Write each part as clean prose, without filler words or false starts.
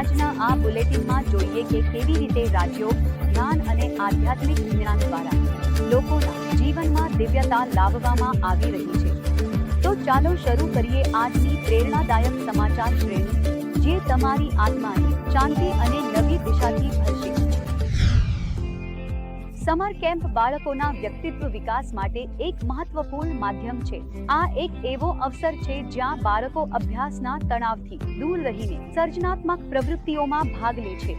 આજના આ બુલેટિનમાં જોઈએ કે કેવી રીતે રાજયોગ, ધ્યાન અને આધ્યાત્મિક જ્ઞાન દ્વારા લોકોના જીવનમાં દિવ્યતા લાવવામાં આવી રહી છે। તો ચાલો શરૂ કરીએ આજની પ્રેરણાદાયક સમાચાર શ્રેણી, જે તમારી આત્માને શાંતિ અને નવી દિશાથી ભરશે। સમર કેમ્પ બાળકોના વ્યક્તિત્વ વિકાસ માટે એક મહત્વપૂર્ણ માધ્યમ છે। આ એક એવો અવસર છે જ્યાં બાળકો અભ્યાસના તણાવથી દૂર રહીને સર્જનાત્મક પ્રવૃત્તિઓમાં ભાગ લે છે।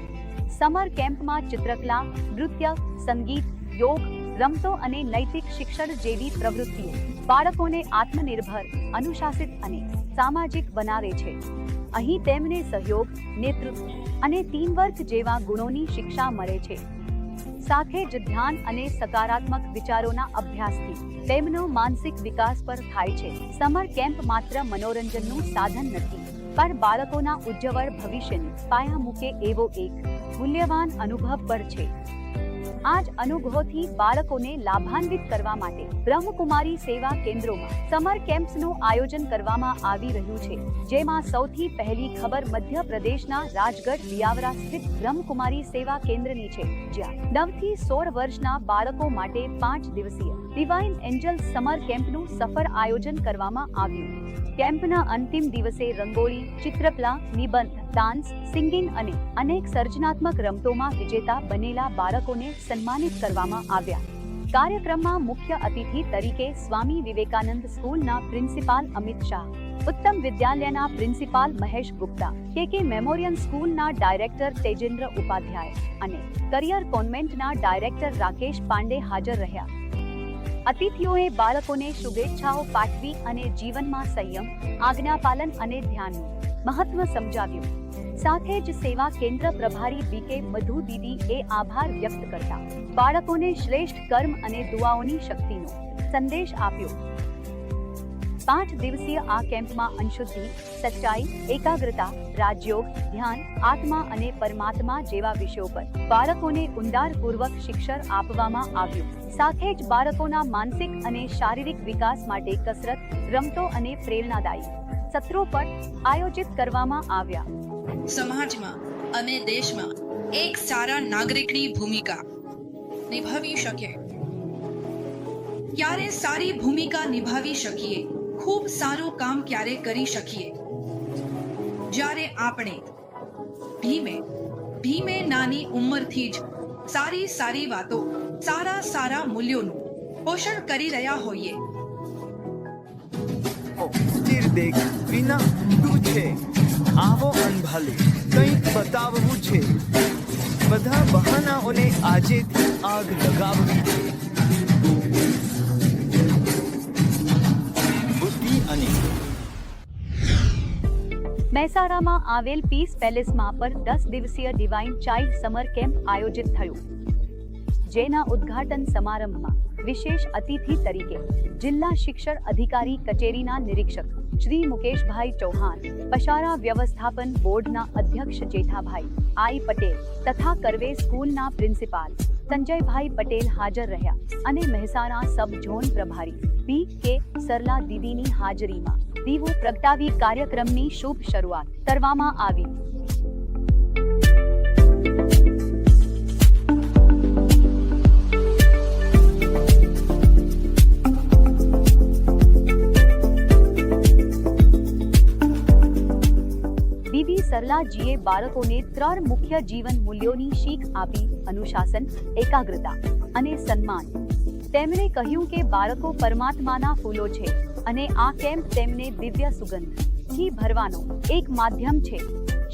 સમર કેમ્પમાં ચિત્રકલા, નૃત્ય, સંગીત, યોગ, રમતો અને નૈતિક શિક્ષણ જેવી પ્રવૃત્તિઓ બાળકોને આત્મનિર્ભર, અનુશાસિત અને સામાજિક બનાવે છે। અહીં તેમને સહયોગ, નેતૃત્વ અને ટીમવર્ક જેવા ગુણોની શિક્ષા મળે છે। સાથે જ ધ્યાન અને સકારાત્મક વિચારોના અભ્યાસથી તેમનો માનસિક વિકાસ પર થાય છે। સમર કેમ્પ માત્ર મનોરંજનનું સાધન નથી, પણ બાળકોના ઉજ્જવળ ભવિષ્યની પાયા મૂકે એવો એક મૂલ્યવાન અનુભવ પર છે। આ જ અનુભવથી બાળકોને લાભાન્વિત કરવા માટે બ્રહ્મકુમારી સેવા કેન્દ્રોમાં સમર કેમ્પ્સનું આયોજન કરવામાં આવી રહ્યું છે, જેમાં સૌથી પહેલી ખબર મધ્યપ્રદેશના રાજગઢ લિયાવરા સ્થિત બ્રહ્મકુમારી સેવા કેન્દ્રની છે, જ્યાં 9 થી 16 વર્ષના બાળકો માટે 5 દિવસીય ડિવાઇન એન્જલ્સ સમર કેમ્પનું સફળ આયોજન કરવામાં આવ્યું। કેમ્પના અંતિમ દિવસે રંગોળી, ચિત્રકલા, નિબંધ, ડાન્સ, સિંગિંગ અને અનેક સર્જનાત્મક રમતોમાં વિજેતા બનેલા બાળકોને સન્માનિત કરવામાં આવ્યા। કાર્યક્રમમાં મુખ્ય અતિથિ તરીકે સ્વામી વિવેકાનંદ સ્કૂલના પ્રિન્સિપાલ અમિત શાહ, ઉત્તમ વિદ્યાલયના પ્રિન્સિપાલ મહેશ ગુપ્તા, કે મેમોરિયલ સ્કૂલના ડાયરેક્ટર તેજેન્દ્ર ઉપાધ્યાય અને કરિયર કોન્વેન્ટના ડાયરેક્ટર રાકેશ પાંડે હાજર રહ્યા। અતિથિઓએ બાળકોને શુભેચ્છાઓ પાઠવી અને જીવનમાં સંયમ, આજ્ઞાપાલન અને ધ્યાનનું મહત્વ સમજાવ્યું। સાથે જ સેવા કેન્દ્ર પ્રભારી બીકે મધુ દીદીએ આભાર વ્યક્ત કરતા બાળકોને શ્રેષ્ઠ કર્મ અને દુઆઓની શક્તિનો સંદેશ આપ્યો। 5 દિવસીય આ કેમ્પમાં અંશુદ્ધિ, સચ્ચાઈ, એકાગ્રતા, રાજયોગ, ધ્યાન, આત્મા અને પરમાત્મા જેવા વિષયો પર બાળકોને ઊંડાણપૂર્વક શિક્ષણ આપવામાં આવ્યું। સાથે જ બાળકોના માનસિક અને શારીરિક વિકાસ માટે કસરત, રમતો અને પ્રેરણાદાયી સત્રો પણ આયોજિત કરવામાં આવ્યા। સમાજમાં અને દેશમાં એક સારા નાગરિકની ભૂમિકા નિભાવી શકે। ક્યારે સારી ભૂમિકા નિભાવી શકીએ, ખૂબ સારું કામ ક્યારે કરી શકીએ, જ્યારે આપણે ધીમે નાની ઉંમરથી જ સારી વાતો, સારા મૂલ્યોનું પોષણ કરી રહ્યા હોઈએ। તીર દેખ વિના તું છે, આવો અનભાલે કંઈક બતાવવું છે, બધા બહાનાઓને આજેથી આગ લગાવવી છે। બુદ્ધિ અને મહેસાણામાં આવેલ પીસ પેલેસમાં પર 10 દિવસીય ડિવાઇન ચાઇલ્ડ સમર કેમ્પ આયોજિત થયું, જેના ઉદ્ઘાટન સમારંભમાં વિશેષ અતિથિ તરીકે જિલ્લા શિક્ષણ અધિકારી કચેરીના નિરીક્ષક શ્રી મુકેશભાઈ ચૌહાણ, પશારા વ્યવસ્થાપન બોર્ડના અધ્યક્ષ જેઠાભાઈ આઈ પટેલ તથા કરવે સ્કૂલના પ્રિન્સિપાલ સંજયભાઈ પટેલ હાજર રહ્યા અને મહેસાણા સબ ઝોન પ્રભારી બી.કે. સરલા દીદીની હાજરીમાં દીવો પ્રગટાવી કાર્યક્રમની શુભ શરૂઆત કરવામાં આવી। દીદી સરલાજીએ બાળકોને 3 મુખ્ય જીવન મૂલ્યોની શીખ આપી: અનુશાસન, એકાગ્રતા અને સન્માન। તેમણે કહ્યું કે બાળકો પરમાત્માના ફૂલો છે અને આ કેમ્પ તેમને દિવ્ય સુગંધથી ભરવાનો એક માધ્યમ છે।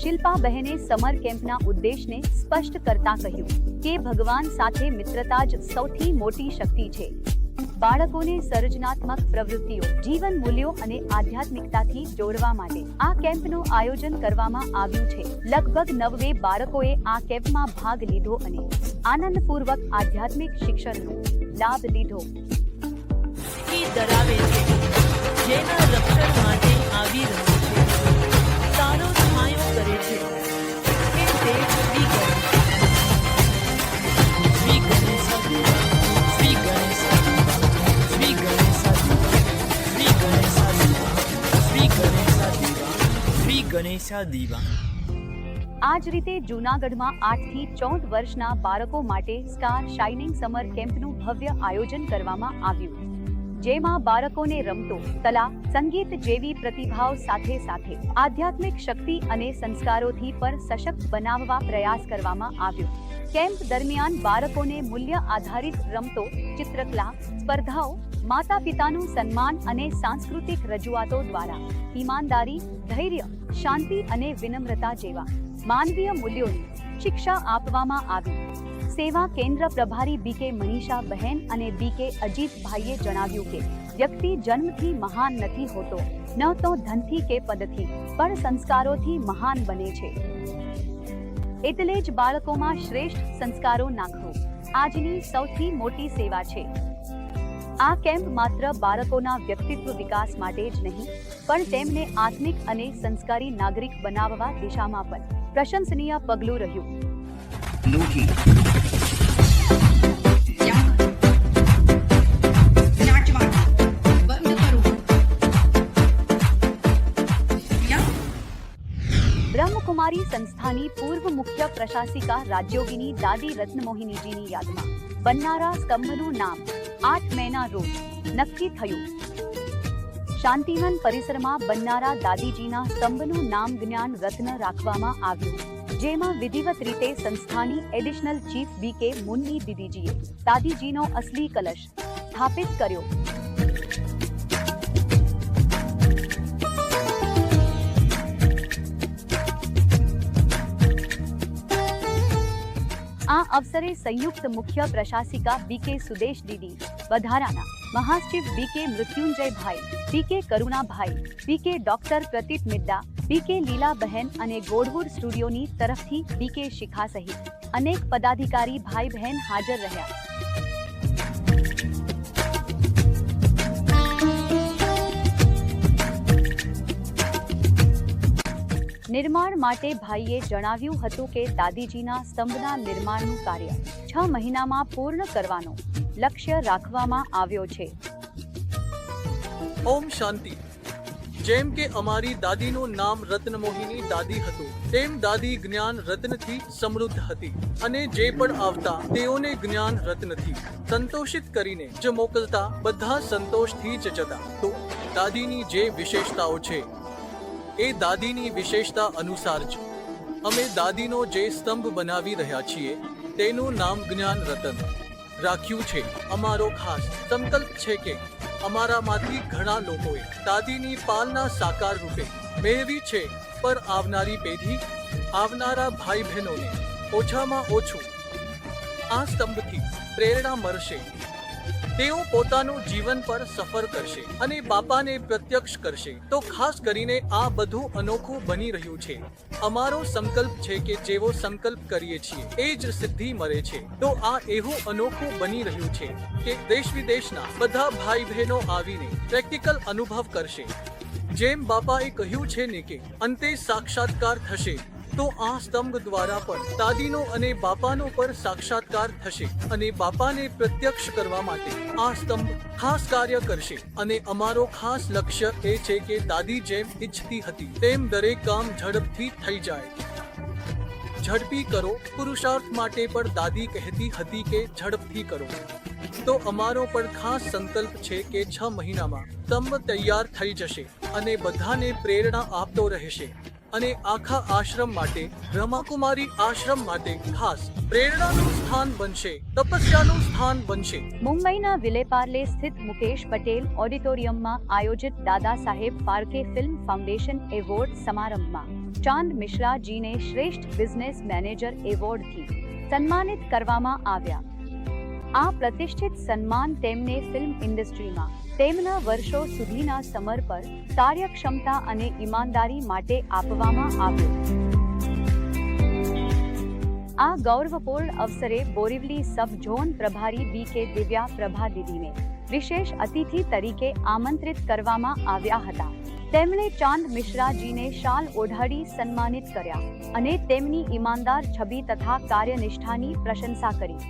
શિલ્પાબહેને સમર કેમ્પના ઉદ્દેશને સ્પષ્ટ કરતા કહ્યું કે ભગવાન સાથે મિત્રતા જ સૌથી મોટી શક્તિ છે। બાળકોને સર્જનાત્મક પ્રવૃત્તિઓ, જીવન મૂલ્યો અને આધ્યાત્મિકતાથી જોડવા માટે આ કેમ્પનું આયોજન કરવામાં આવ્યું છે। લગભગ 90 બાળકોએ આ કેમ્પમાં ભાગ લીધો અને આનંદપૂર્વક આધ્યાત્મિક શિક્ષણનો લાભ લીધો। ધરાવે છે, જેના રક્ષણ માટે આવી રહ્યું છે, સારો છાંયો કરે છે કે તે શ્રી ગણેશ, શ્રી ગણેશ, શ્રી ગણેશ, શ્રી ગણેશ, શ્રી ગણેશ, શ્રી ગણેશ, શ્રી ગણેશ દીવા। આ જ રીતે જૂનાગઢમાં 8 થી 14 વર્ષના બાળકો માટે સ્ટાર શાઇનિંગ સમર કેમ્પનું ભવ્ય આયોજન કરવામાં આવ્યું, જેમાં બાળકોને રમતો, કલા, સંગીત જેવી પ્રતિભાઓ સાથે સાથે આધ્યાત્મિક શક્તિ અને સંસ્કારોથી પણ સશક્ત બનાવવા પ્રયાસ કરવામાં આવ્યો. કેમ્પ દરમિયાન બાળકોને મૂલ્ય આધારિત રમતો, ચિત્રકલા સ્પર્ધાઓ, માતા પિતાનું સન્માન અને સાંસ્કૃતિક રજૂઆતો દ્વારા ઈમાનદારી, ધૈર્ય, શાંતિ અને વિનમ્રતા જેવા માનવીય મૂલ્યોની શિક્ષા આપવામાં આવી. સેવા કેન્દ્ર પ્રભારી બીકે મનીષા બહેન અને બીકે અજીતભાઈએ જણાવ્યું કે વ્યક્તિ જન્મથી મહાન નથી હોતો, ન તો ધનથી કે પદથી, પણ સંસ્કારોથી મહાન બને છે. એટલે જ બાળકોમાં શ્રેષ્ઠ સંસ્કારો નાખવો આજની સૌથી મોટી સેવા છે. આ કેમ્પ માત્ર બાળકોના વ્યક્તિત્વ વિકાસ માટે જ નહીં, પણ તેમને આત્મિક અને સંસ્કારી નાગરિક બનાવવા દિશામાં પણ પ્રશંસનીય પગલું રહ્યું. બ્રહ્મકુમારી સંસ્થાની પૂર્વ મુખ્ય પ્રશાસિકા રાજયોગિની દાદી રત્નમોહિનીજીની યાદમાં બનનારા સ્તંભનું નામ 8 મેના રોજ નક્કી થયું. શાંતિવન પરિસરમાં બનનારા દાદીજીના સ્તંભનું નામ જ્ઞાન રત્ન રાખવામાં આવ્યું, જેમાં વિધિવત રીતે સંસ્થાની એડિશનલ ચીફ બીકે મુન્ની દીદીજીએ દાદીજીનો અસલી કલશ સ્થાપિત કર્યો. આ અવસરે સંયુક્ત મુખ્ય પ્રશાસિકા બીકે સુદેશ દીદી, વધારાના મહાસચિવ બીકે મૃત્યુંજયભાઈ, બીકે કરુણાભાઈ, બીકે ડોક્ટર પ્રતીપ મિદ્દા, બીકે લીલાબહેન અને ગોઢવુડ સ્ટુડિયોની તરફથી બીકે શિખા સહિત અનેક પદાધિકારી ભાઈ બહેન હાજર રહ્યા. નિર્માણ માટે ભાઈએ જણાવ્યું હતું કે દાદીજીના સ્તંભના નિર્માણનું કાર્ય 6 મહિનામાં પૂર્ણ કરવાનો લક્ષ્ય રાખવામાં આવ્યો છે. ઓમ શાંતિ. જેમ કે અમારી દાદીનું નામ રત્નમોહિની દાદી હતું, તેમ દાદી જ્ઞાન રત્નથી સમૃદ્ધ હતી અને જે પણ આવતા તેઓને જ્ઞાન રત્નથી સંતોષિત કરીને જ મોકલતા બધા સંતોષથી જ જતા. તો દાદીની જે વિશેષતાઓ છે એ દાદીની વિશેષતા અનુસાર જ અમે દાદીનો જે સ્તંભ બનાવી રહ્યા છીએ તેનું નામ જ્ઞાન રતન રાખ્યું છે. અમારો ખાસ સંકલ્પ છે કે અમારામાંથી ઘણા લોકોએ દાદીની પાલના સાકાર રૂપે મેળવી છે, પર આવનારી પેઢી, આવનારા ભાઈ બહેનોને ઓછામાં ઓછું આ સ્તંભથી પ્રેરણા મળશે. તેઓ પોતાનું જીવન પર સફર કરશે અને બાપાને પ્રત્યક્ષ કરશે. તો ખાસ કરીને આ બધું અનોખું બની રહ્યું છે. અમારો સંકલ્પ છે કે જેવો સંકલ્પ કરીએ છીએ એ જ સિદ્ધિ મળે છે. તો આ એવું અનોખું બની રહ્યું છે કે દેશ વિદેશના બધા ભાઈ બહેનો આવીને પ્રેક્ટિકલ અનુભવ કરશે. જેમ બાપાએ કહ્યું છે ને કે અંતે સાક્ષાત્કાર થશે, તો આ સ્તંભ દ્વારા પણ દાદીનો અને બાપાનો પર સાક્ષાત્કાર થશે અને બાપાને પ્રત્યક્ષ કરવા માટે આ સ્તંભ ખાસ કાર્ય કરશે. અને અમારો ખાસ લક્ષ્ય એ છે કે દાદી જેમ ઈચ્છતી હતી તેમ દરેક કામ ઝડપથી થઈ જાય. ઝડપી કરો. પુરુષાર્થ માટે પણ દાદી કહેતી હતી કે ઝડપથી કરો. તો અમારો પણ ખાસ સંકલ્પ છે કે 6 મહિનામાં સ્તંભ તૈયાર થઈ જશે અને બધાને પ્રેરણા આપતો રહેશે. અને આખા આશ્રમ માટે, બ્રહ્મકુમારી આશ્રમ માટે ખાસ પ્રેરણાનું સ્થાન બનશે, તપસ્યાનું સ્થાન બનશે. મુંબઈના વિલેપાર્લે સ્થિત મુકેશ પટેલ ઓડિટોરિયમમાં આયોજિત Dada Saheb Phalke film foundation award સમારંભમાં ચાંદ મિશ્રાજીને શ્રેષ્ઠ બિઝનેસ મેનેજર એવોર્ડથી સન્માનિત કરવામાં આવ્યા. આ પ્રતિષ્ઠિત સન્માન તેમને ફિલ્મ ઇન્ડસ્ટ્રીમાં તેમના વર્ષો સુધીના સમર્પણ, કાર્યક્ષમતા અને ઈમાનદારી માટે આપવામાં આવ્યું. આ ગૌરવપૂર્ણ અવસરે બોરીવલી સબ ઝોન પ્રભારી બીકે દિવ્યા પ્રભા દીદીને વિશેષ અતિથિ તરીકે આમંત્રિત કરવામાં આવ્યા હતા. તેમણે ચાંદ મિશ્રાજીને શાલ ઓઢાડી સન્માનિત કર્યા અને તેમની ઈમાનદાર છબી તથા કાર્યનિષ્ઠાની પ્રશંસા કરી.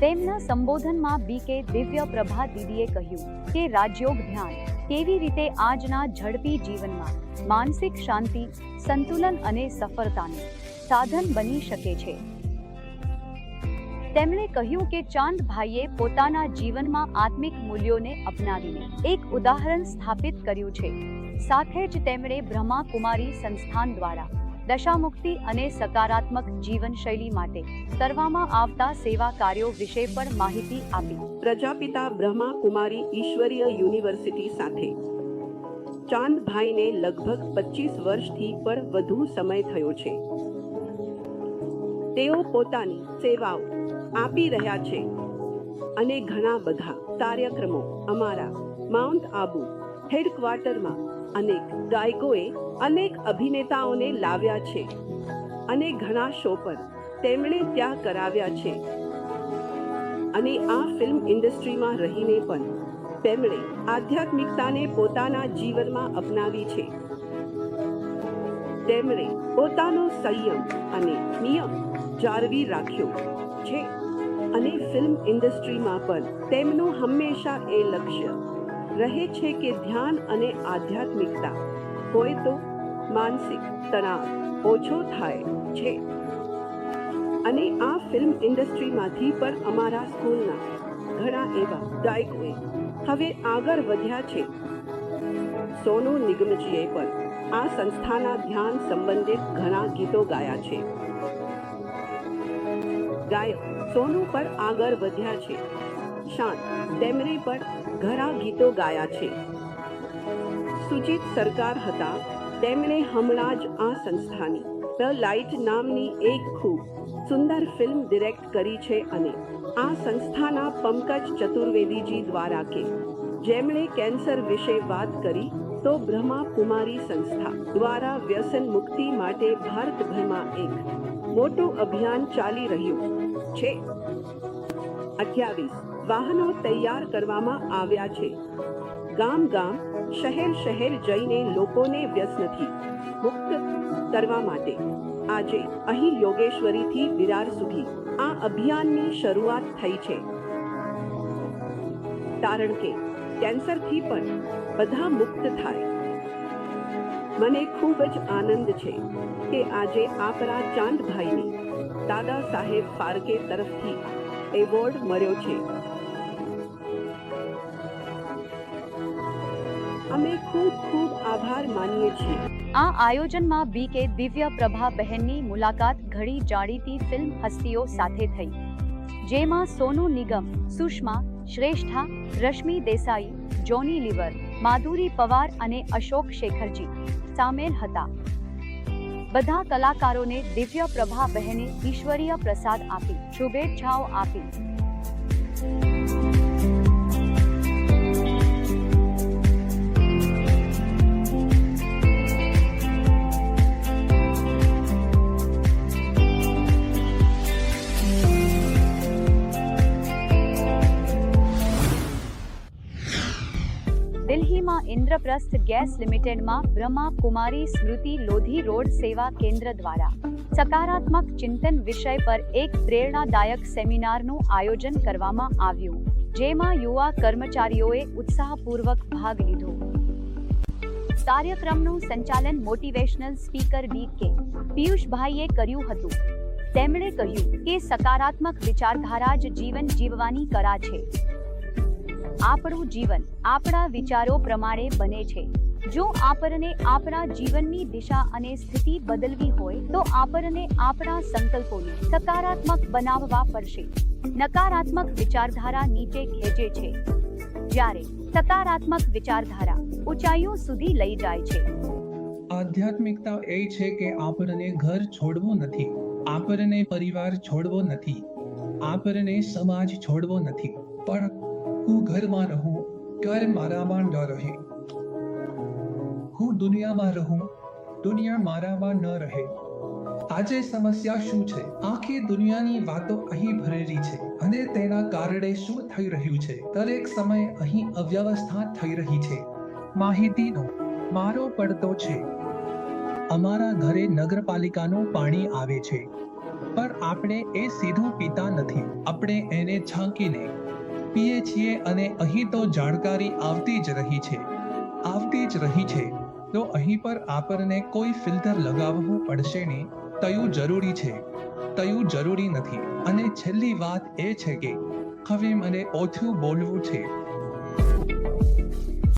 તેમના સંબોધનમાં બીકે દિવ્ય પ્રભા દીદીએ કહ્યું કે રાજયોગ ધ્યાન કેવી રીતે આજના ઝડપી જીવનમાં માનસિક શાંતિ, સંતુલન અને સફળતાને સાધન બની શકે છે. તેમણે કહ્યું કે ચાંદભાઈએ પોતાના જીવનમાં આત્મિક મૂલ્યોને અપનાવીને એક ઉદાહરણ સ્થાપિત કર્યું છે. સાથે જ તેમણે બ્રહ્માકુમારી સંસ્થાન દ્વારા દશામુક્તિ અને સકારાત્મક જીવનશૈલી માટે કરવામાં આવતા સેવા કાર્યો વિશે પણ માહિતી આપી. પ્રજાપિતા બ્રહ્માકુમારી ઈશ્વરીય યુનિવર્સિટી સાથે ચાંદભાઈને લગભગ 25 વર્ષથી પણ વધુ સમય થયો છે. તેઓ પોતાની સેવાઓ આપી રહ્યા છે અને ઘણા બધા કાર્યક્રમો અમારા માઉન્ટ આબુ હેડક્વાર્ટરમાં અનેક ગાયકોએ અનેક અભિનેતાઓને લાવ્યા છે અને ઘણા શો પર તેમણે ત્યાં કરાવ્યા છે અને આ ફિલ્મ ઇન્ડસ્ટ્રીમાં રહીને પણ તેમણે આધ્યાત્મિકતાને પોતાના જીવનમાં અપનાવી છે. તેમણે પોતાનો સંયમ અને નિયમ જાળવી રાખ્યો છે અને ફિલ્મ ઇન્ડસ્ટ્રીમાં પણ તેમનું હંમેશા એ લક્ષ્ય રહે છે કે ધ્યાન અને આધ્યાત્મિકતા હોય તો માનસિક તણાવ ઓછો થાય છે. અને આ ફિલ્મ ઇન્ડસ્ટ્રીમાંથી પણ અમારા સ્કૂલના ઘણા એવા ગાયકોએ હવે આગળ વધ્યા છે. સોનુ નિગમજીએ પણ આ સંસ્થાના ધ્યાન સંબંધિત ઘણા ગીતો ગાયા છે. ગાયક સોનુ પર આગળ વધ્યા છે. શાંત તેમણે પણ ઘણા ગીતો ગાયા છે. સુજીત સરકાર હતા, તેમણે હમણાં જ આ સંસ્થાની ધ લાઇટ નામની એક ખૂબ સુંદર ફિલ્મ ડિરેક્ટ કરી છે અને આ સંસ્થાના પંકજ ચતુર્વેદીજી દ્વારા કે જેમણે કેન્સર વિશે વાત કરી તો બ્રહ્માકુમારી સંસ્થા દ્વારા વ્યસન મુક્તિ માટે ભારતભરમાં એક મોટું અભિયાન ચાલી રહ્યું છે. 28 વાહનો તૈયાર કરવામાં આવ્યા છે. ગામ ગામ શહેર શહેર જઈને લોકોને વ્યસનથી મુક્ત કરવા માટે આજે અહીં યોગેશ્વરીથી વિરાર સુધી આ અભિયાનની શરૂઆત થઈ છે. કારણ કે કેન્સરથી પણ બધા મુક્ત થાય. મને ખૂબ જ આનંદ છે કે આજે આપણા ચાંદભાઈને દાદા સાહેબ ફાળકે તરફથી એવોર્ડ મળ્યો છે. અમે ખૂબ ખૂબ આભાર માનીએ છીએ. આ આયોજનમાં બીકે દિવ્ય પ્રભા બહેનની મુલાકાત ઘણી જાણીતી ફિલ્મ હસ્તીઓ સાથે થઈ, જેમાં સોનુ નિગમ, સુષ્મા શ્રેષ્ઠા, રશ્મિ દેસાઈ, જોની લીવર, માધુરી પવાર અને અશોક શેખરજી સામેલ હતા. બધા કલાકારોને દિવ્ય પ્રભા બહેને ઈશ્વરીય પ્રસાદ આપી શુભેચ્છાઓ આપી. દિલ્હીમાં ઇન્દ્રપ્રસ્થ ગેસ લિમિટેડમાં બ્રહ્માકુમારી સ્મૃતિ લોધી રોડ સેવા કેન્દ્ર દ્વારા સકારાત્મક ચિંતન વિષય પર એક પ્રેરણાદાયક સેમિનારનું આયોજન કરવામાં આવ્યું, જેમાં યુવા કર્મચારીઓએ ઉત્સાહપૂર્વક ભાગ લીધો. કાર્યક્રમનું સંચાલન મોટિવેશનલ સ્પીકર ડી.કે. પિયુષભાઈએ કર્યું હતું. તેમણે કહ્યું કે સકારાત્મક વિચારધારા જ જીવન જીવવાની કળા છે. આપણું જીવન આપણા વિચારો પ્રમાણે બને છે. જો આપણને આપણા જીવનની દિશા અને સ્થિતિ બદલવી હોય તો આપણને આપણા સંકલ્પોને સકારાત્મક બનાવવા પડશે. નકારાત્મક વિચારધારા નીચે ખેંચે છે, જ્યારે સકારાત્મક વિચારધારા ઊંચાઈઓ સુધી લઈ જાય છે. આધ્યાત્મિકતા એ છે કે આપણને ઘર છોડવું નથી, આપણને પરિવાર છોડવો નથી, આપણને સમાજ છોડવો નથી, પણ હું ઘરમાં રહું, ઘર મારામાં ન રહે. હું દુનિયામાં રહું, દુનિયા મારામાં ન રહે. આજે સમસ્યા શું છે? આખી દુનિયાની વાતો અહીં ભરેલી છે અને તેના કારણે શું થઈ રહ્યું છે? દરેક સમયે અહીં અવ્યવસ્થા થઈ રહી છે. માહિતીનો મારો પડતો છે. અમારા ઘરે નગરપાલિકાનું પાણી આવે છે, પણ આપણે એ સીધું પીતા નથી. આપણે એને છાંકીને પીએ છીએ અને અહીં તો જાણકારી આવતી જ રહી છે. તો અહીં પર આપણને કોઈ ફિલ્ટર લગાવવું પડશે ને? તયું જરૂરી છે, તયું જરૂરી નથી. અને છેલ્લી વાત એ છે કે હવે મને ઓછું બોલવું છે.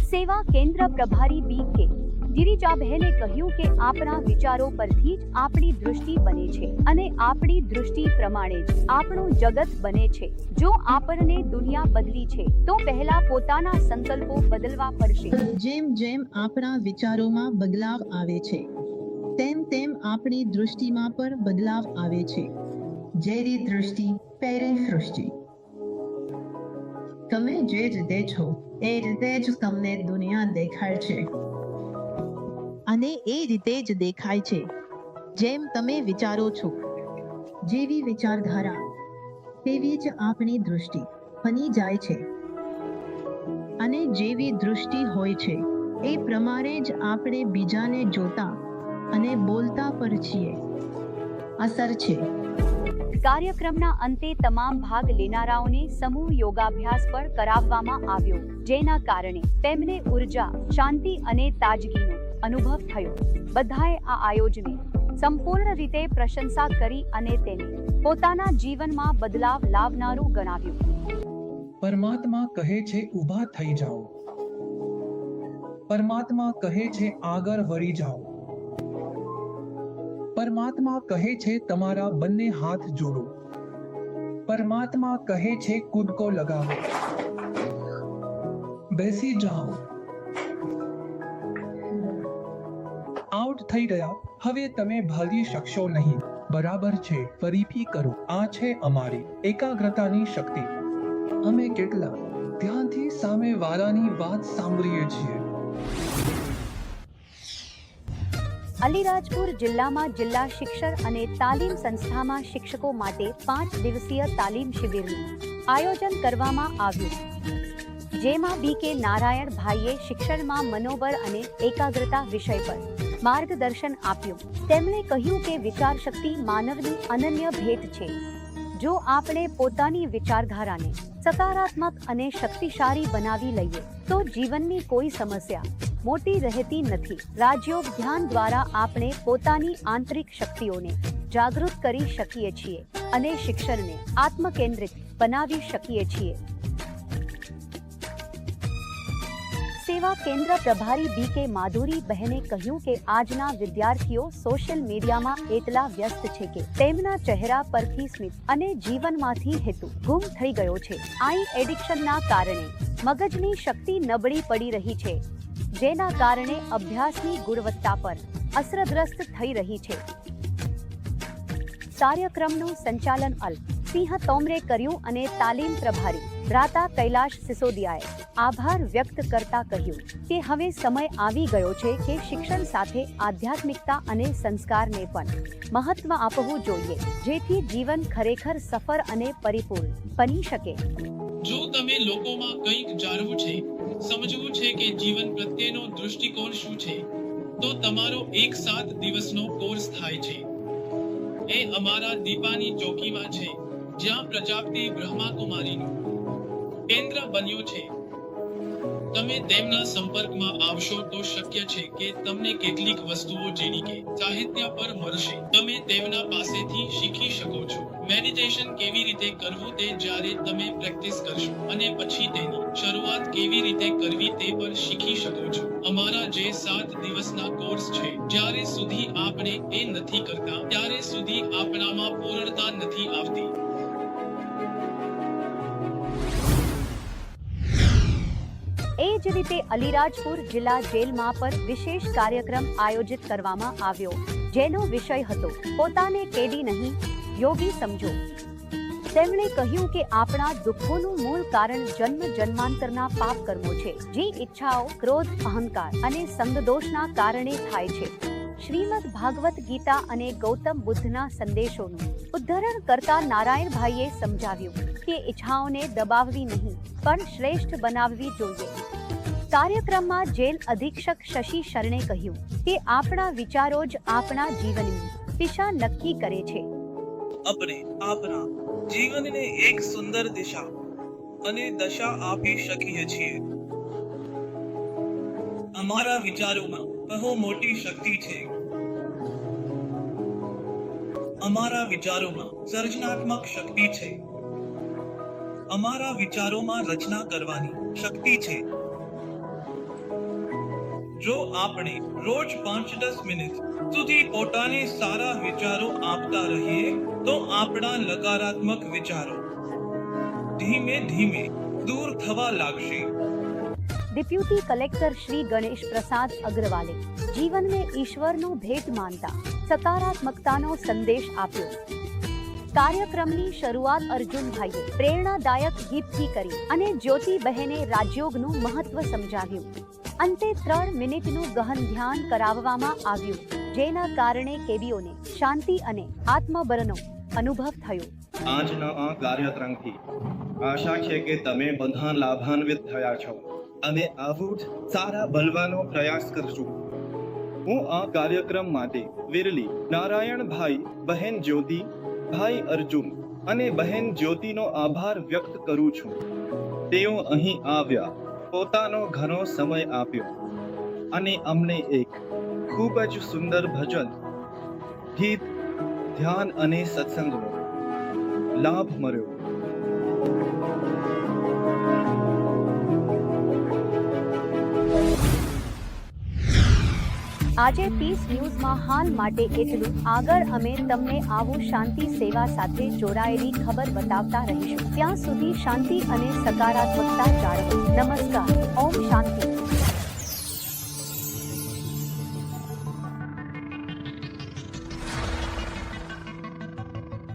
સેવા કેન્દ્ર પ્રભારી BK ગિરિજાબહેને કહ્યું કે આપણા વિચારો પરથી જ આપણી દૃષ્ટિ બને છે અને આપણી દૃષ્ટિ પ્રમાણે જ આપણું જગત બને છે. જો આપણને દુનિયા બદલી છે તો પહેલા પોતાના સંકલ્પો બદલવા પડશે. જેમ જેમ આપણા વિચારોમાં બદલાવ આવે છે તેમ તેમ આપણી દૃષ્ટિમાં પણ બદલાવ આવે છે. જેરી દૃષ્ટિ પેરી સૃષ્ટિ. તમે જે રીતે છો એ રીતે જ તમને દુનિયા દેખાય છે અને એ રીતે જ દેખાય છે જેમ તમે વિચારો છો. જેવી વિચારધારા તેવી જ આપણી દૃષ્ટિ બની જાય છે અને જેવી દૃષ્ટિ હોય છે એ પ્રમાણે જ આપણે બીજાને જોતા અને બોલતા પર છીએ. અસર છે. કાર્યક્રમના અંતે તમામ ભાગ લેનારાઓને સમૂહ યોગાભ્યાસ પણ કરાવવામાં આવ્યો, જેના કારણે તેમને ઉર્જા, શાંતિ અને તાજગીનો અનુભવ થયો. બધાએ આ આયોજનની સંપૂર્ણ રીતે પ્રશંસા કરી અને તેને પોતાના જીવનમાં બદલાવ લાવનારું ગણાવ્યું. પરમાત્મા કહે છે ઊભા થઈ જાઓ. પરમાત્મા કહે છે આગળ વળી જાઓ. પરમાત્મા કહે છે તમારા બંને હાથ જોડો. પરમાત્મા કહે છે કૂદકો લગાવો. બેસી જાઓ. આઉટ થઈ ગયા, હવે તમે ભાગી શકશો નહીં. બરાબર છે, ફરીથી કરો. આ છે અમારી એકાગ્રતાની શક્તિ. અમે કેટલા ધ્યાનથી સામેવાળાની વાત સાંભળીએ છીએ. અલીરાજપુર જિલ્લામાં જિલ્લા શિક્ષણ અને તાલીમ સંસ્થામાં શિક્ષકો માટે 5 દિવસીય તાલીમ શિબિરનું આયોજન કરવામાં આવ્યું, જેમાં BK નારાયણભાઈએ શિક્ષણમાં મનોબળ અને એકાગ્રતા વિષય પર માર્ગદર્શન આપ્યું. તેમણે કહ્યું કે વિચાર શક્તિ માનવની અનન્ય ભેટ છે. જો આપણે પોતાની વિચારધારાને સકારાત્મક અને શક્તિશાળી બનાવી લઈએ તો જીવનની કોઈ સમસ્યા મોટી રહેતી નથી. રાજયોગ ધ્યાન દ્વારા આપણે પોતાની આંતરિક શક્તિઓને જાગૃત કરી શકીએ છીએ અને શિક્ષણને આત્મકેન્દ્રિત બનાવી શકીએ છીએ. સેવા કેન્દ્ર પ્રભારી BK માધુરી બહેને કહ્યું કે આજના વિદ્યાર્થીઓ સોશિયલ મીડિયામાં એટલા વ્યસ્ત છે કે તેમના ચહેરા પરથી સ્મિત અને જીવનમાંથી હેતુ ગુમ થઈ ગયો છે. આઈ એડિક્શનના કારણે મગજની શક્તિ નબળી પડી રહી છે, જેના કારણે અભ્યાસની ગુણવત્તા પર અસરગ્રસ્ત થઈ રહી છે. કાર્યક્રમનું સંચાલન સિંહ તોમરે કર્યું અને તાલીમ પ્રભારી ભ્રાતા કૈલાશ સિસોદિયાએ આભાર વ્યક્ત કરતા કહ્યું કે હવે સમય આવી ગયો છે કે શિક્ષણ સાથે આધ્યાત્મિકતા અને સંસ્કારને પણ મહત્વ આપવું જોઈએ, જેથી જીવન ખરેખર સફળ અને પરિપૂર્ણ બની શકે. જો તમે લોકોમાં કંઈક જાણવું છે, સમજવું છે કે જીવન પ્રત્યેનો દૃષ્ટિકોણ શું છે, તો તમારો 7 દિવસનો કોર્સ થાય છે. એ અમારા દીપાની ચોકીમાં છે, જ્યાં પ્રજાપતિ બ્રહ્માકુમારીનું કેન્દ્ર બન્યું છે. તમે તેમના સંપર્કમાં આવશો તો શક્ય છે કે તમને કેટલીક વસ્તુઓ જેવી કે સાહિત્ય પર મળશે. તમે તેમના પાસેથી શીખી શકો છો. મેડિટેશન કેવી રીતે કરવું તે જ્યારે તમે પ્રેક્ટિસ કરશો અને પછી તેની શરૂઆત કેવી રીતે કરવી તે પણ શીખી શકો છો. અમારા જે 7 દિવસના કોર્સ છે, જ્યારે સુધી આપણે એ નથી કરતા ત્યારે સુધી આપણામાં પૂર્ણતા નથી આવતી. એ જ રીતે અલીરાજપુર જિલ્લા જેલમાં પણ વિશેષ કાર્યક્રમ આયોજિત કરવામાં આવ્યો, જેનો વિષય હતો પોતાને કેદી નહીં, યોગી સમજો. તેમણે કહ્યું કે આપણા દુઃખોનું મૂળ કારણ જન્મ જન્માંતરના પાપ કર્મો છે, જે ઈચ્છાઓ, ક્રોધ, અહંકાર અને સંગદોષના કારણે થાય છે. શ્રીમદ ભાગવત ગીતા અને ગૌતમ બુદ્ધના સંદેશોનું ઉદ્ધરણ કરતા નારાયણભાઈએ સમજાવ્યું કે ઈચ્છાઓને દબાવવી નહીં પણ શ્રેષ્ઠ બનાવવી જોઈએ. કાર્યક્રમમાં જેલ અધિક્ષક શશી શરણે કહ્યું કે આપણા વિચારો જ આપણા જીવનની દિશા નક્કી કરે છે. આપણે આપણા જીવનને એક સુંદર દિશા અને દશા આપી શકીએ છીએ. અમારા વિચારોમાં બહુ મોટી શક્તિ છે. અમારા વિચારોમાં સર્જનાત્મક શક્તિ છે. અમારા વિચારોમાં રચના કરવાની શક્તિ છે. જો આપણે રોજ 5-10 મિનિટ સુધી પોતાને સારા વિચારો આપતા રહીએ તો આપણા નકારાત્મક વિચારો ધીમે ધીમે દૂર થવા લાગશે. डिप्यूटी कलेक्टर श्री गणेश प्रसाद अग्रवाले जीवन में ईश्वर नो भेट मानता सकारात्मकता नो संदेश आप्यो. कार्यक्रमनी शरूआत अर्जुन भाईए प्रेरणादायक गीत थी करी अने ज्योति बहेने राजयोगनु महत्व समजाव्યું. अंते 3 મિનિટનું ગહન ધ્યાન કરાવવામાં આવ્યું, જેના કારણે કેદીઓને શાંતિ અને આત્મબળનો અનુભવ થયો. આજના આ કાર્યક્રમથી આશા છે કે તમે બધા લાભાન્વિત થયા છો અને આવું જ સારા બનવાનો પ્રયાસ કરશું. હું આ કાર્યક્રમ માટે વિરલી નારાયણભાઈ, બહેન જ્યોતિ, ભાઈ અર્જુન અને બહેન જ્યોતિનો આભાર વ્યક્ત કરું છું. તેઓ અહીં આવ્યા, પોતાનો ઘણો સમય આપ્યો અને અમને એક ખૂબ જ સુંદર ભજન, ગીત, ધ્યાન અને સત્સંગનો લાભ મળ્યો. આજે 30 ન્યૂઝમાં હાલ માટે એટલું. આગળ અમે તમને આવું શાંતિ સેવા સાથે જોડાયેલી ખબર બતાવતા રહીશું. ત્યાં સુધી શાંતિ અને સકારાત્મકતા જાળવો. નમસ્કાર. ઓમ શાંતિ.